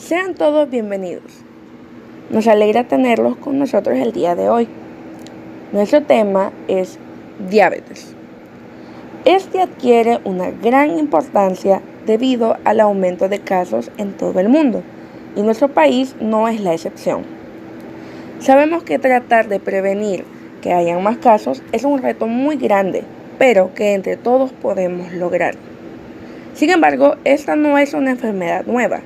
Sean todos bienvenidos. Nos alegra tenerlos con nosotros el día de hoy. Nuestro tema es diabetes. Este adquiere una gran importancia debido al aumento de casos en todo el mundo, y nuestro país no es la excepción. Sabemos que tratar de prevenir que hayan más casos es un reto muy grande, pero que entre todos podemos lograr. Sin embargo, esta no es una enfermedad nueva,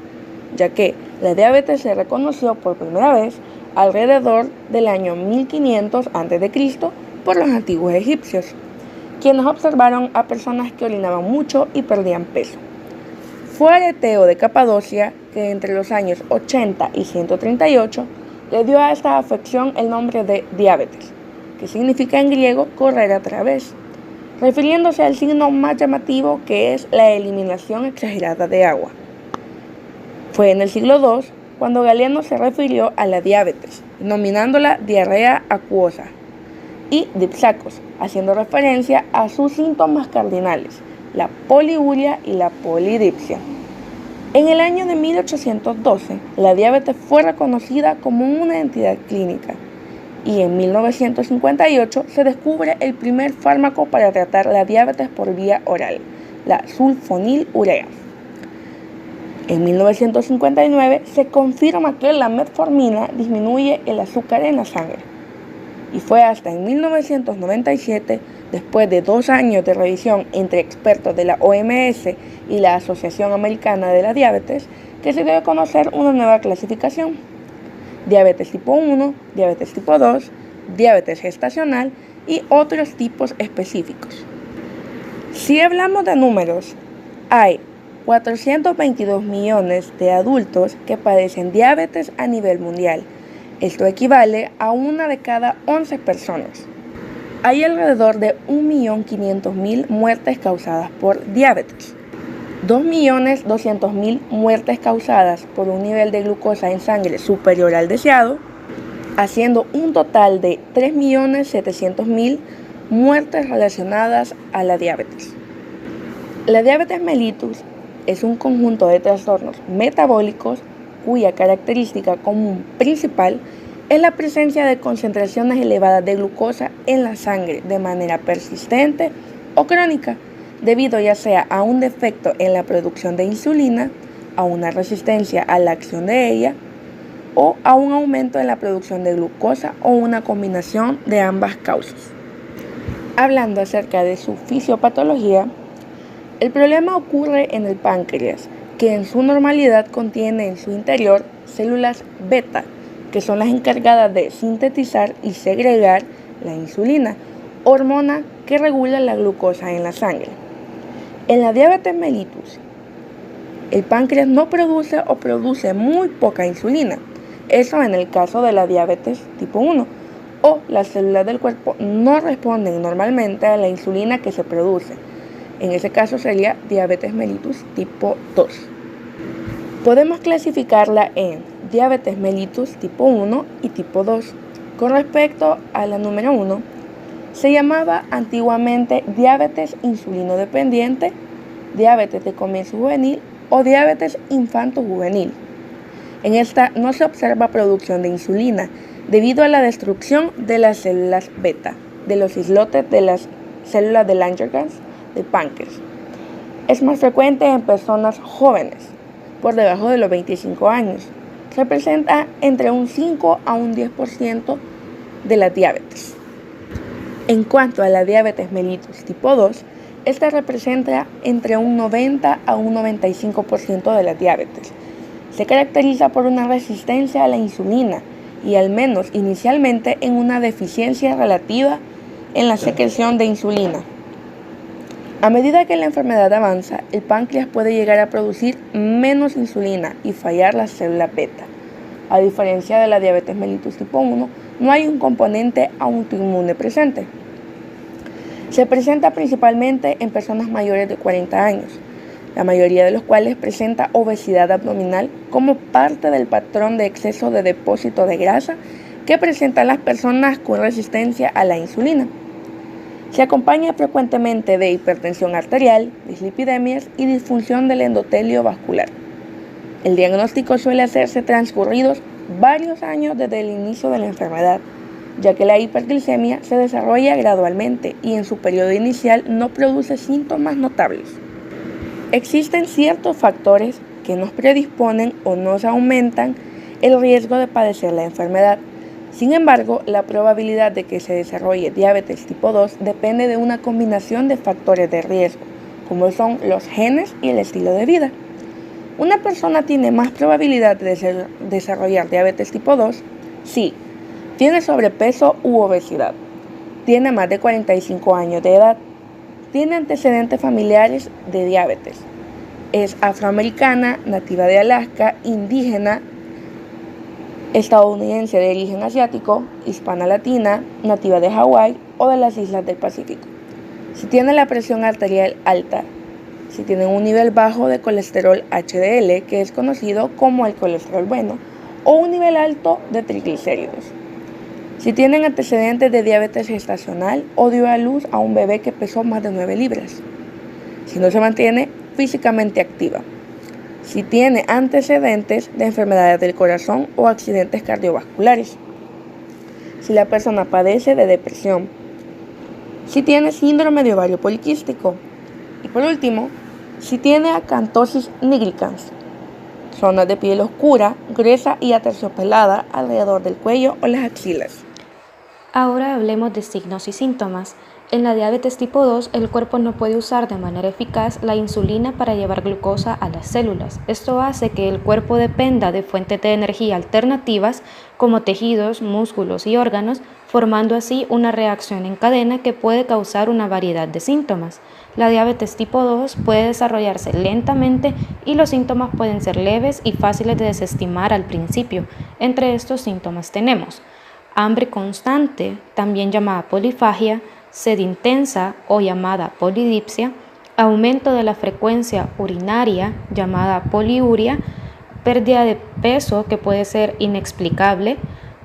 ya que la diabetes se reconoció por primera vez alrededor del año 1500 a.C. por los antiguos egipcios, quienes observaron a personas que orinaban mucho y perdían peso. Fue Areteo de Capadocia que entre los años 80 y 138 le dio a esta afección el nombre de diabetes, que significa en griego correr a través, refiriéndose al signo más llamativo, que es la eliminación exagerada de agua. Fue en el siglo II cuando Galeno se refirió a la diabetes, denominándola diarrea acuosa, y dipsacos, haciendo referencia a sus síntomas cardinales, la poliuria y la polidipsia. En el año de 1812, la diabetes fue reconocida como una entidad clínica, y en 1958 se descubre el primer fármaco para tratar la diabetes por vía oral, la sulfonilurea. En 1959 se confirma que la metformina disminuye el azúcar en la sangre. Y fue hasta en 1997, después de 2 años de revisión entre expertos de la OMS y la Asociación Americana de la Diabetes, que se dio a conocer una nueva clasificación: diabetes tipo 1, diabetes tipo 2, diabetes gestacional y otros tipos específicos. Si hablamos de números, hay 422 millones de adultos que padecen diabetes a nivel mundial. Esto equivale a 1 de cada 11 personas. Hay alrededor de 1.500.000 muertes causadas por diabetes, 2.200.000 muertes causadas por un nivel de glucosa en sangre superior al deseado, haciendo un total de 3.700.000 muertes relacionadas a la diabetes. La diabetes mellitus es un conjunto de trastornos metabólicos cuya característica común principal es la presencia de concentraciones elevadas de glucosa en la sangre de manera persistente o crónica, debido ya sea a un defecto en la producción de insulina, a una resistencia a la acción de ella, o a un aumento en la producción de glucosa o una combinación de ambas causas. Hablando acerca de su fisiopatología, el problema ocurre en el páncreas, que en su normalidad contiene en su interior células beta, que son las encargadas de sintetizar y segregar la insulina, hormona que regula la glucosa en la sangre. En la diabetes mellitus, el páncreas no produce o produce muy poca insulina. Eso en el caso de la diabetes tipo 1, o las células del cuerpo no responden normalmente a la insulina que se produce. En ese caso sería diabetes mellitus tipo 2. Podemos clasificarla en diabetes mellitus tipo 1 y tipo 2. Con respecto a la número 1, se llamaba antiguamente diabetes insulinodependiente, diabetes de comienzo juvenil o diabetes infanto-juvenil. En esta no se observa producción de insulina debido a la destrucción de las células beta, de los islotes de las células de Langerhans del páncreas. Es más frecuente en personas jóvenes, por debajo de los 25 años. Representa entre un 5 a un 10% de la diabetes. En cuanto a la diabetes mellitus tipo 2, esta representa entre un 90 a un 95% de la diabetes. Se caracteriza por una resistencia a la insulina y, al menos inicialmente, en una deficiencia relativa en la secreción de insulina. A medida que la enfermedad avanza, el páncreas puede llegar a producir menos insulina y fallar las células beta. A diferencia de la diabetes mellitus tipo 1, no hay un componente autoinmune presente. Se presenta principalmente en personas mayores de 40 años, la mayoría de los cuales presenta obesidad abdominal como parte del patrón de exceso de depósito de grasa que presentan las personas con resistencia a la insulina. Se acompaña frecuentemente de hipertensión arterial, dislipidemias y disfunción del endotelio vascular. El diagnóstico suele hacerse transcurridos varios años desde el inicio de la enfermedad, ya que la hiperglicemia se desarrolla gradualmente y en su periodo inicial no produce síntomas notables. Existen ciertos factores que nos predisponen o nos aumentan el riesgo de padecer la enfermedad. Sin embargo, la probabilidad de que se desarrolle diabetes tipo 2 depende de una combinación de factores de riesgo, como son los genes y el estilo de vida. ¿Una persona tiene más probabilidad de desarrollar diabetes tipo 2? Sí. ¿Tiene sobrepeso u obesidad? ¿Tiene más de 45 años de edad? ¿Tiene antecedentes familiares de diabetes? ¿Es afroamericana, nativa de Alaska, indígena, estadounidense de origen asiático, hispana latina, nativa de Hawái o de las islas del Pacífico? Si tiene la presión arterial alta, si tiene un nivel bajo de colesterol HDL, que es conocido como el colesterol bueno, o un nivel alto de triglicéridos. Si tienen antecedentes de diabetes gestacional o dio a luz a un bebé que pesó más de 9 libras. Si no se mantiene físicamente activa. Si tiene antecedentes de enfermedades del corazón o accidentes cardiovasculares. Si la persona padece de depresión. Si tiene síndrome de ovario poliquístico. Y por último, si tiene acantosis nigricans, zonas de piel oscura, gruesa y aterciopelada alrededor del cuello o las axilas. Ahora hablemos de signos y síntomas. En la diabetes tipo 2, el cuerpo no puede usar de manera eficaz la insulina para llevar glucosa a las células. Esto hace que el cuerpo dependa de fuentes de energía alternativas como tejidos, músculos y órganos, formando así una reacción en cadena que puede causar una variedad de síntomas. La diabetes tipo 2 puede desarrollarse lentamente y los síntomas pueden ser leves y fáciles de desestimar al principio. Entre estos síntomas tenemos hambre constante, también llamada polifagia, sed intensa o llamada polidipsia, aumento de la frecuencia urinaria llamada poliuria, pérdida de peso que puede ser inexplicable,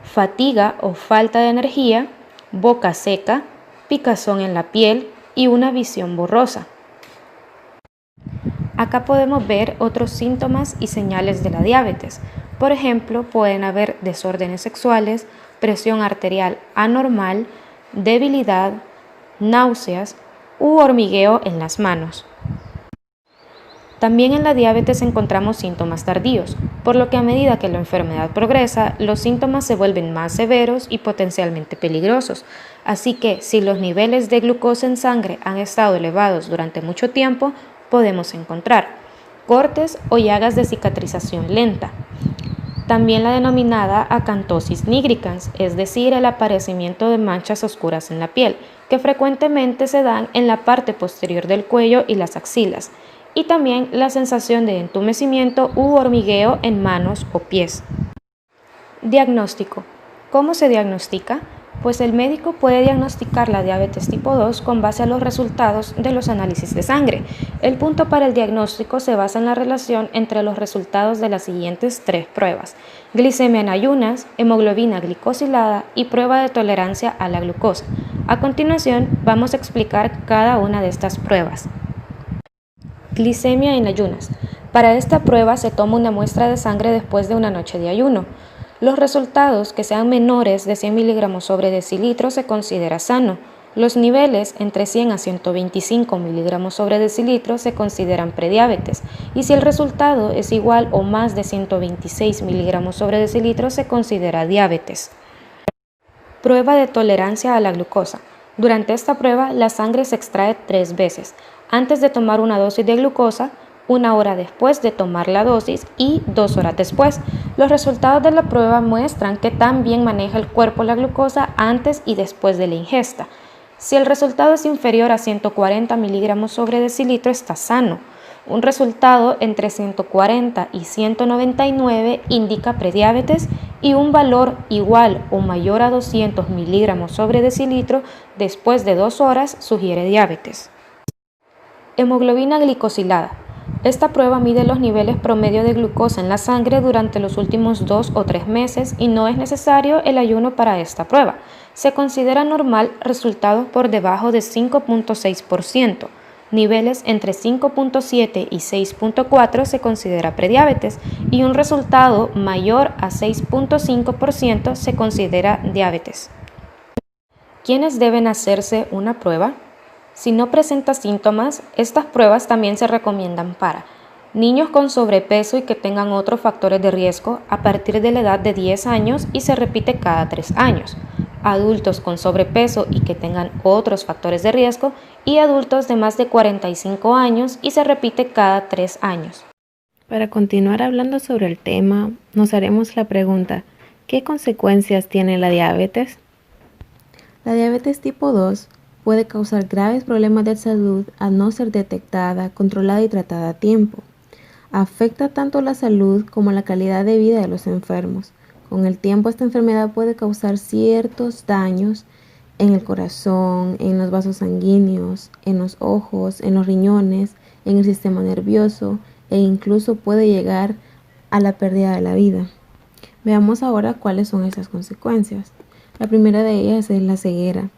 fatiga o falta de energía, boca seca, picazón en la piel y una visión borrosa. Acá podemos ver otros síntomas y señales de la diabetes. Por ejemplo, pueden haber desórdenes sexuales, presión arterial anormal, debilidad, náuseas u hormigueo en las manos. También en la diabetes encontramos síntomas tardíos, por lo que a medida que la enfermedad progresa, los síntomas se vuelven más severos y potencialmente peligrosos. Así que, si los niveles de glucosa en sangre han estado elevados durante mucho tiempo, podemos encontrar cortes o llagas de cicatrización lenta. También la denominada acantosis nigricans, es decir, el aparecimiento de manchas oscuras en la piel, que frecuentemente se dan en la parte posterior del cuello y las axilas, y también la sensación de entumecimiento u hormigueo en manos o pies. Diagnóstico. ¿Cómo se diagnostica? Pues el médico puede diagnosticar la diabetes tipo 2 con base a los resultados de los análisis de sangre. El punto para el diagnóstico se basa en la relación entre los resultados de las siguientes 3 pruebas: glicemia en ayunas, hemoglobina glicosilada y prueba de tolerancia a la glucosa. A continuación, vamos a explicar cada una de estas pruebas. Glicemia en ayunas. Para esta prueba se toma una muestra de sangre después de una noche de ayuno. Los resultados que sean menores de 100 miligramos sobre decilitro se considera sano. Los niveles entre 100 a 125 miligramos sobre decilitro se consideran prediabetes, y si el resultado es igual o más de 126 miligramos sobre decilitro se considera diabetes. Prueba de tolerancia a la glucosa. Durante esta prueba, la sangre se extrae 3 veces, antes de tomar una dosis de glucosa, 1 hora después de tomar la dosis y 2 horas después. Los resultados de la prueba muestran que tan bien maneja el cuerpo la glucosa antes y después de la ingesta. Si el resultado es inferior a 140 miligramos sobre decilitro, está sano. Un resultado entre 140 y 199 indica prediabetes, y un valor igual o mayor a 200 miligramos sobre decilitro después de 2 horas sugiere diabetes. Hemoglobina glicosilada. Esta prueba mide los niveles promedio de glucosa en la sangre durante los últimos 2 o 3 meses y no es necesario el ayuno para esta prueba. Se considera normal resultados por debajo de 5.6%. Niveles entre 5.7 y 6.4 se considera prediabetes y un resultado mayor a 6.5% se considera diabetes. ¿Quiénes deben hacerse una prueba? Si no presenta síntomas, estas pruebas también se recomiendan para niños con sobrepeso y que tengan otros factores de riesgo a partir de la edad de 10 años y se repite cada 3 años. Adultos con sobrepeso y que tengan otros factores de riesgo y adultos de más de 45 años y se repite cada 3 años. Para continuar hablando sobre el tema, nos haremos la pregunta, ¿qué consecuencias tiene la diabetes? La diabetes tipo 2 puede causar graves problemas de salud al no ser detectada, controlada y tratada a tiempo. Afecta tanto la salud como la calidad de vida de los enfermos. Con el tiempo, esta enfermedad puede causar ciertos daños en el corazón, en los vasos sanguíneos, en los ojos, en los riñones, en el sistema nervioso e incluso puede llegar a la pérdida de la vida. Veamos ahora cuáles son esas consecuencias. La primera de ellas es la ceguera.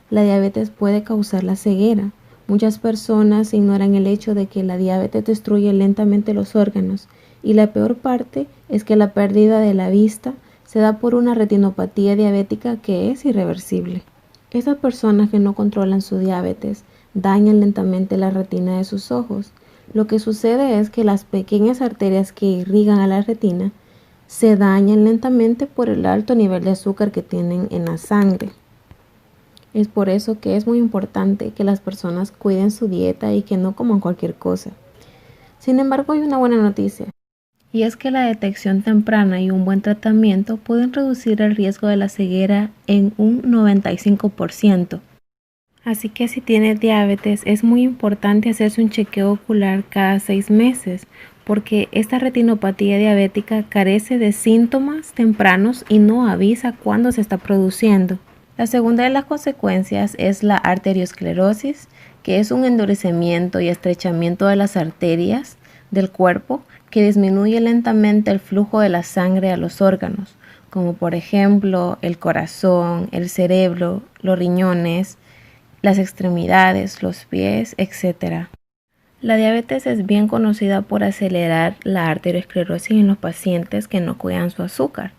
La diabetes puede causar la ceguera. Muchas personas ignoran el hecho de que la diabetes destruye lentamente los órganos y la peor parte es que la pérdida de la vista se da por una retinopatía diabética que es irreversible. Esas personas que no controlan su diabetes dañan lentamente la retina de sus ojos. Lo que sucede es que las pequeñas arterias que irrigan a la retina se dañan lentamente por el alto nivel de azúcar que tienen en la sangre. Es por eso que es muy importante que las personas cuiden su dieta y que no coman cualquier cosa. Sin embargo, hay una buena noticia, y es que la detección temprana y un buen tratamiento pueden reducir el riesgo de la ceguera en un 95%. Así que si tienes diabetes, es muy importante hacerse un chequeo ocular cada 6 meses, porque esta retinopatía diabética carece de síntomas tempranos y no avisa cuándo se está produciendo. La segunda de las consecuencias es la arteriosclerosis, que es un endurecimiento y estrechamiento de las arterias del cuerpo que disminuye lentamente el flujo de la sangre a los órganos, como por ejemplo el corazón, el cerebro, los riñones, las extremidades, los pies, etc. La diabetes es bien conocida por acelerar la arteriosclerosis en los pacientes que no cuidan su azúcar.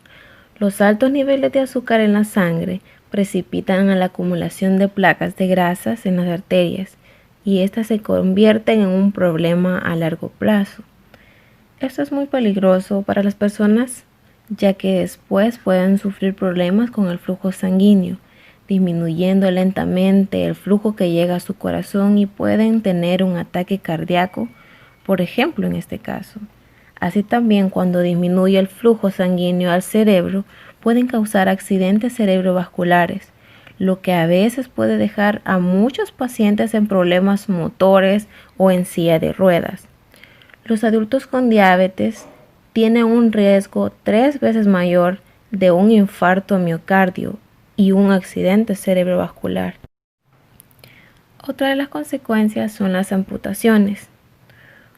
Los altos niveles de azúcar en la sangre precipitan a la acumulación de placas de grasas en las arterias y estas se convierten en un problema a largo plazo. Esto es muy peligroso para las personas ya que después pueden sufrir problemas con el flujo sanguíneo, disminuyendo lentamente el flujo que llega a su corazón y pueden tener un ataque cardíaco, por ejemplo en este caso. Así también cuando disminuye el flujo sanguíneo al cerebro, pueden causar accidentes cerebrovasculares, lo que a veces puede dejar a muchos pacientes en problemas motores o en silla de ruedas. Los adultos con diabetes tienen un riesgo 3 veces mayor de un infarto a miocardio y un accidente cerebrovascular. Otra de las consecuencias son las amputaciones.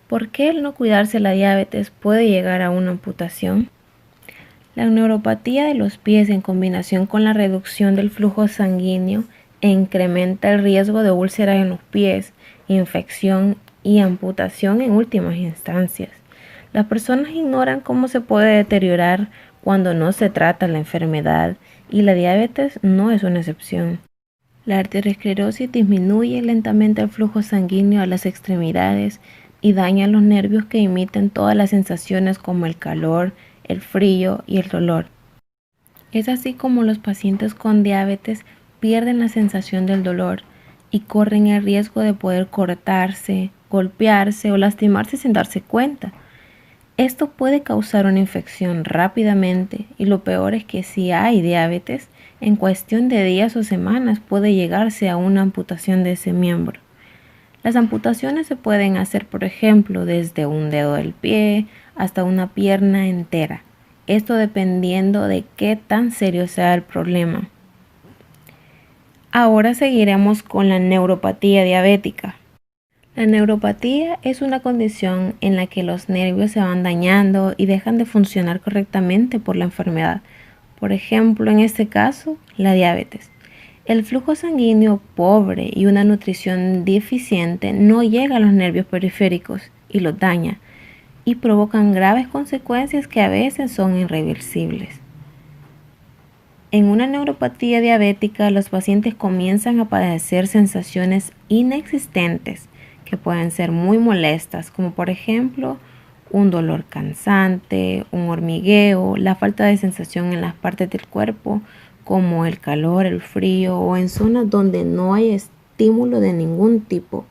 ¿Por qué el no cuidarse la diabetes puede llegar a una amputación? La neuropatía de los pies en combinación con la reducción del flujo sanguíneo incrementa el riesgo de úlceras en los pies, infección y amputación en últimas instancias. Las personas ignoran cómo se puede deteriorar cuando no se trata la enfermedad y la diabetes no es una excepción. La arteriosclerosis disminuye lentamente el flujo sanguíneo a las extremidades y daña los nervios que emiten todas las sensaciones como el calor, el frío y el dolor. Es así como los pacientes con diabetes pierden la sensación del dolor y corren el riesgo de poder cortarse, golpearse o lastimarse sin darse cuenta. Esto puede causar una infección rápidamente y lo peor es que si hay diabetes, en cuestión de días o semanas puede llegarse a una amputación de ese miembro. Las amputaciones se pueden hacer, por ejemplo, desde un dedo del pie hasta una pierna entera. Esto dependiendo de qué tan serio sea el problema. Ahora seguiremos con la neuropatía diabética. La neuropatía es una condición en la que los nervios se van dañando y dejan de funcionar correctamente por la enfermedad. Por ejemplo, en este caso, la diabetes. El flujo sanguíneo pobre y una nutrición deficiente no llega a los nervios periféricos y los daña, y provocan graves consecuencias que a veces son irreversibles. En una neuropatía diabética, los pacientes comienzan a padecer sensaciones inexistentes que pueden ser muy molestas, como por ejemplo un dolor cansante, un hormigueo, la falta de sensación en las partes del cuerpo, como el calor, el frío o en zonas donde no hay estímulo de ningún tipo.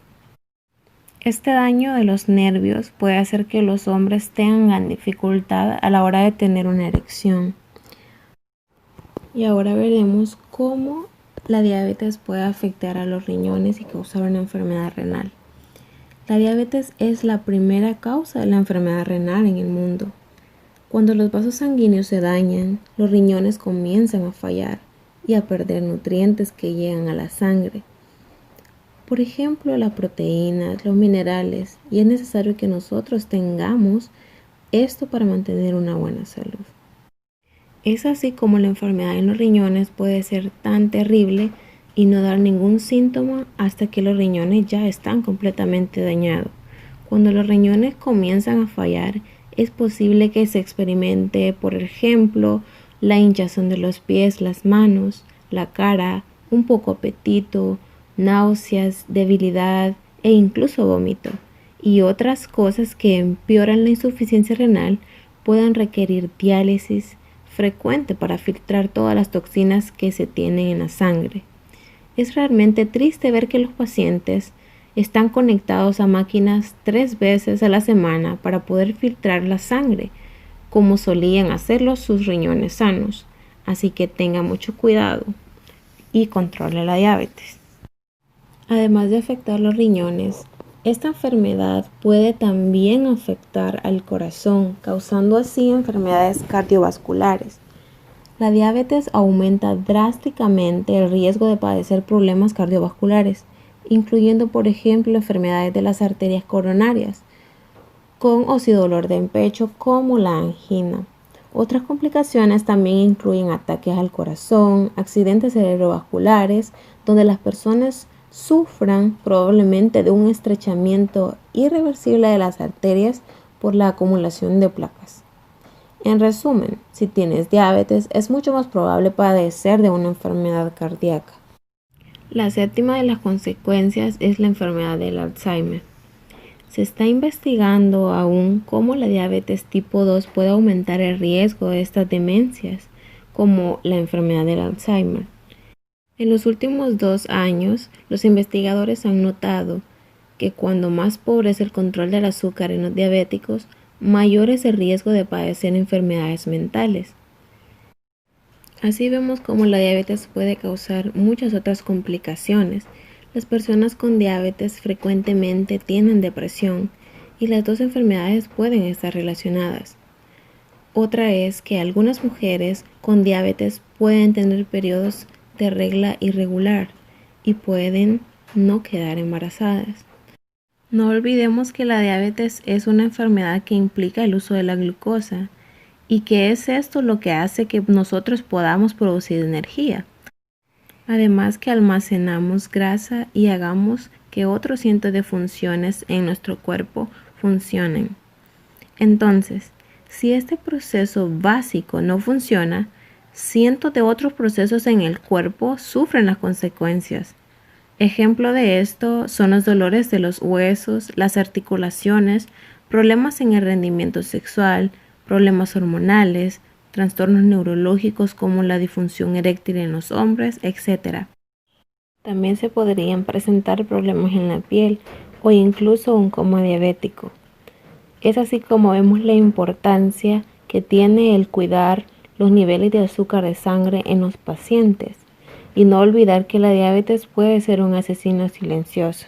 Este daño de los nervios puede hacer que los hombres tengan dificultad a la hora de tener una erección. Y ahora veremos cómo la diabetes puede afectar a los riñones y causar una enfermedad renal. La diabetes es la primera causa de la enfermedad renal en el mundo. Cuando los vasos sanguíneos se dañan, los riñones comienzan a fallar y a perder nutrientes que llegan a la sangre. Por ejemplo, las proteínas, los minerales, y es necesario que nosotros tengamos esto para mantener una buena salud. Es así como la enfermedad en los riñones puede ser tan terrible y no dar ningún síntoma hasta que los riñones ya están completamente dañados. Cuando los riñones comienzan a fallar, es posible que se experimente, por ejemplo, la hinchazón de los pies, las manos, la cara, un poco apetito, náuseas, debilidad e incluso vómito. Y otras cosas que empeoran la insuficiencia renal puedan requerir diálisis frecuente para filtrar todas las toxinas que se tienen en la sangre. Es realmente triste ver que los pacientes están conectados a máquinas 3 veces a la semana para poder filtrar la sangre, como solían hacerlo sus riñones sanos. Así que tenga mucho cuidado y controle la diabetes. Además de afectar los riñones, esta enfermedad puede también afectar al corazón, causando así enfermedades cardiovasculares. La diabetes aumenta drásticamente el riesgo de padecer problemas cardiovasculares, incluyendo por ejemplo enfermedades de las arterias coronarias, con o sin dolor de pecho como la angina. Otras complicaciones también incluyen ataques al corazón, accidentes cerebrovasculares, donde las personas sufran probablemente de un estrechamiento irreversible de las arterias por la acumulación de placas. En resumen, si tienes diabetes, es mucho más probable padecer de una enfermedad cardíaca. La séptima de las consecuencias es la enfermedad del Alzheimer. Se está investigando aún cómo la diabetes tipo 2 puede aumentar el riesgo de estas demencias, como la enfermedad del Alzheimer. En los últimos 2 años, los investigadores han notado que cuando más pobre es el control del azúcar en los diabéticos, mayor es el riesgo de padecer enfermedades mentales. Así vemos cómo la diabetes puede causar muchas otras complicaciones. Las personas con diabetes frecuentemente tienen depresión y las dos enfermedades pueden estar relacionadas. Otra es que algunas mujeres con diabetes pueden tener periodos de regla irregular y pueden no quedar embarazadas. No olvidemos que la diabetes es una enfermedad que implica el uso de la glucosa y que es esto lo que hace que nosotros podamos producir energía. Además que almacenamos grasa y hagamos que otros cientos de funciones en nuestro cuerpo funcionen. Entonces, si este proceso básico no funciona, cientos de otros procesos en el cuerpo sufren las consecuencias. Ejemplo de esto son los dolores de los huesos, las articulaciones, problemas en el rendimiento sexual, problemas hormonales, trastornos neurológicos como la disfunción eréctil en los hombres, etc. También se podrían presentar problemas en la piel o incluso un coma diabético. Es así como vemos la importancia que tiene el cuidar los niveles de azúcar de sangre en los pacientes y no olvidar que la diabetes puede ser un asesino silencioso.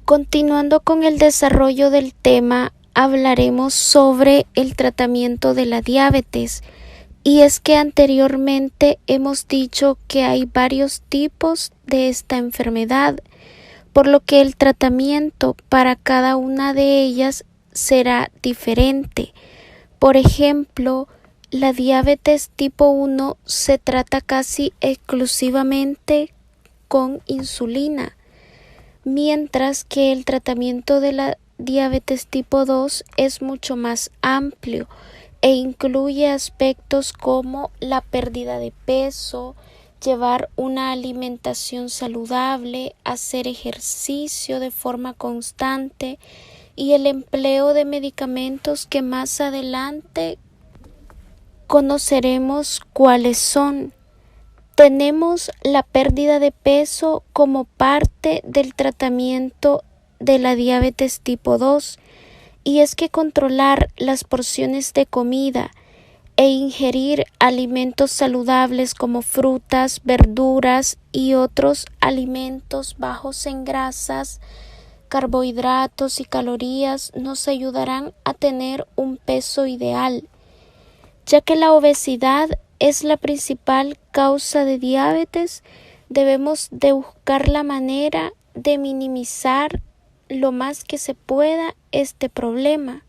Continuando con el desarrollo del tema, hablaremos sobre el tratamiento de la diabetes. Y es que anteriormente hemos dicho que hay varios tipos de esta enfermedad, por lo que el tratamiento para cada una de ellas será diferente. Por ejemplo, la diabetes tipo 1 se trata casi exclusivamente con insulina, mientras que el tratamiento de la diabetes tipo 2 es mucho más amplio e incluye aspectos como la pérdida de peso, llevar una alimentación saludable, hacer ejercicio de forma constante y el empleo de medicamentos que más adelante conoceremos cuáles son. Tenemos la pérdida de peso como parte del tratamiento de la diabetes tipo 2, y es que controlar las porciones de comida e ingerir alimentos saludables como frutas, verduras y otros alimentos bajos en grasas, carbohidratos y calorías nos ayudarán a tener un peso ideal, ya que la obesidad es la principal causa de diabetes. Debemos de buscar la manera de minimizar lo más que se pueda este problema.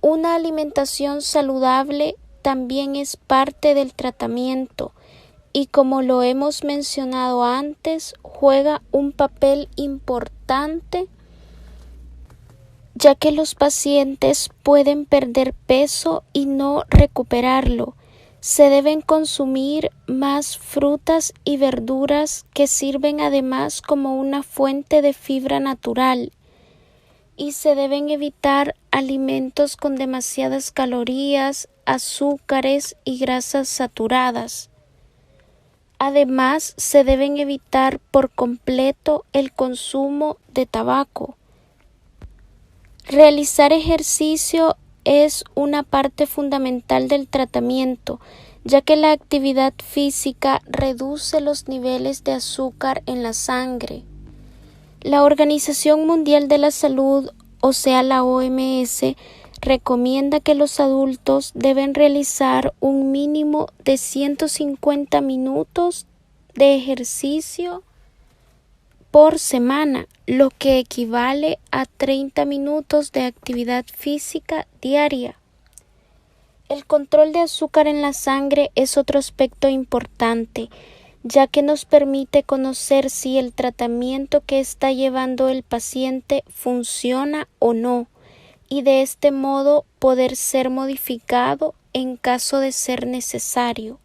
Una alimentación saludable también es parte del tratamiento y, como lo hemos mencionado antes, juega un papel importante, ya que los pacientes pueden perder peso y no recuperarlo. Se deben consumir más frutas y verduras, que sirven además como una fuente de fibra natural, y se deben evitar alimentos con demasiadas calorías, azúcares y grasas saturadas. Además, se deben evitar por completo el consumo de tabaco. Realizar ejercicio es una parte fundamental del tratamiento, ya que la actividad física reduce los niveles de azúcar en la sangre. La Organización Mundial de la Salud, o sea la OMS, recomienda que los adultos deben realizar un mínimo de 150 minutos de ejercicio por semana, lo que equivale a 30 minutos de actividad física diaria. El control de azúcar en la sangre es otro aspecto importante, ya que nos permite conocer si el tratamiento que está llevando el paciente funciona o no, y de este modo poder ser modificado en caso de ser necesario.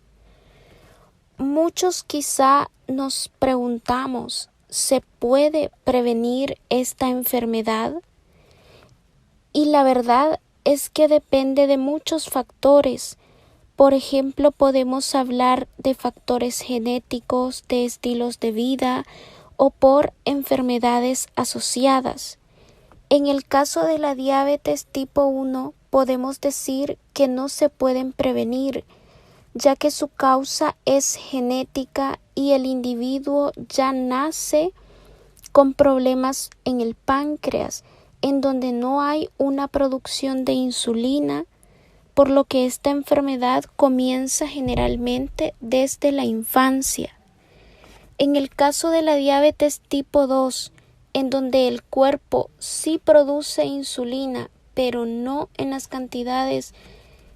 Muchos quizá nos preguntamos, ¿se puede prevenir esta enfermedad? Y la verdad es que depende de muchos factores. Por ejemplo, podemos hablar de factores genéticos, de estilos de vida o por enfermedades asociadas. En el caso de la diabetes tipo 1, podemos decir que no se pueden prevenir, ya que su causa es genética y el individuo ya nace con problemas en el páncreas, en donde no hay una producción de insulina, por lo que esta enfermedad comienza generalmente desde la infancia. En el caso de la diabetes tipo 2, en donde el cuerpo sí produce insulina, pero no en las cantidades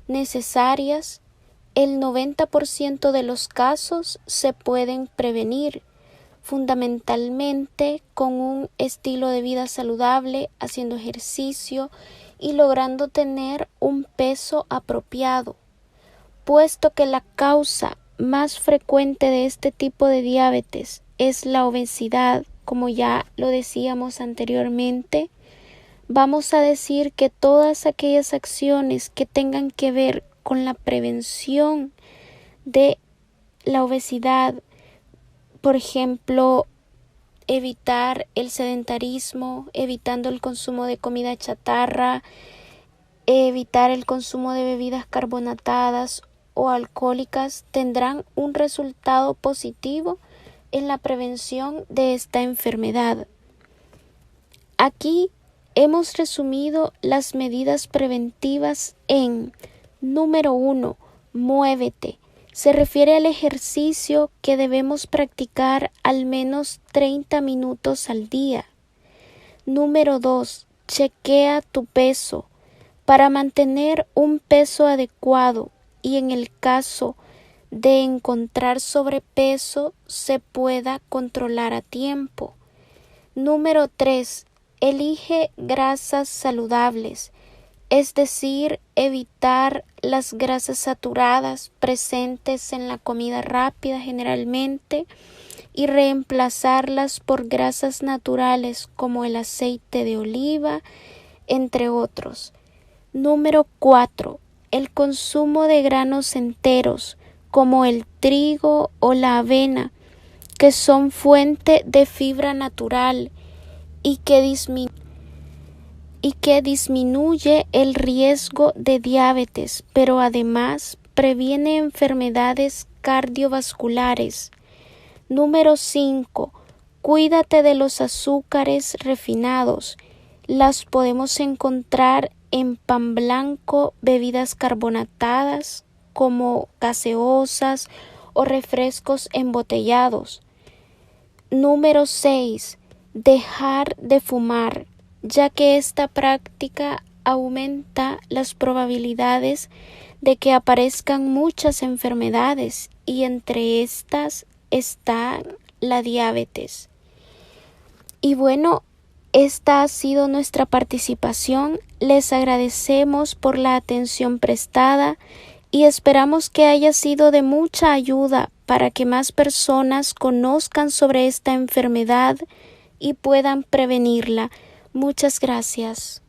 necesarias, el 90% de los casos se pueden prevenir, fundamentalmente con un estilo de vida saludable, haciendo ejercicio y logrando tener un peso apropiado, puesto que la causa más frecuente de este tipo de diabetes es la obesidad. Como ya lo decíamos anteriormente, vamos a decir que todas aquellas acciones que tengan que ver con la prevención de la obesidad, por ejemplo, evitar el sedentarismo, evitando el consumo de comida chatarra, evitar el consumo de bebidas carbonatadas o alcohólicas, tendrán un resultado positivo en la prevención de esta enfermedad. Aquí hemos resumido las medidas preventivas en: número 1, muévete. Se refiere al ejercicio que debemos practicar al menos 30 minutos al día. Número 2, chequea tu peso. para mantener un peso adecuado y en el caso de encontrar sobrepeso se pueda controlar a tiempo. Número 3. Elige grasas saludables, es decir, evitar las grasas saturadas presentes en la comida rápida generalmente y reemplazarlas por grasas naturales como el aceite de oliva, entre otros. Número 4. El consumo de granos enteros como el trigo o la avena, que son fuente de fibra natural y que disminuye el riesgo de diabetes, pero además previene enfermedades cardiovasculares. Número 5. Cuídate de los azúcares refinados. Las podemos encontrar en pan blanco, bebidas carbonatadas como gaseosas o refrescos embotellados. Número 6. Dejar de fumar, ya que esta práctica aumenta las probabilidades de que aparezcan muchas enfermedades y entre estas está la diabetes. Y bueno, esta ha sido nuestra participación. Les agradecemos por la atención prestada y esperamos que haya sido de mucha ayuda para que más personas conozcan sobre esta enfermedad y puedan prevenirla. Muchas gracias.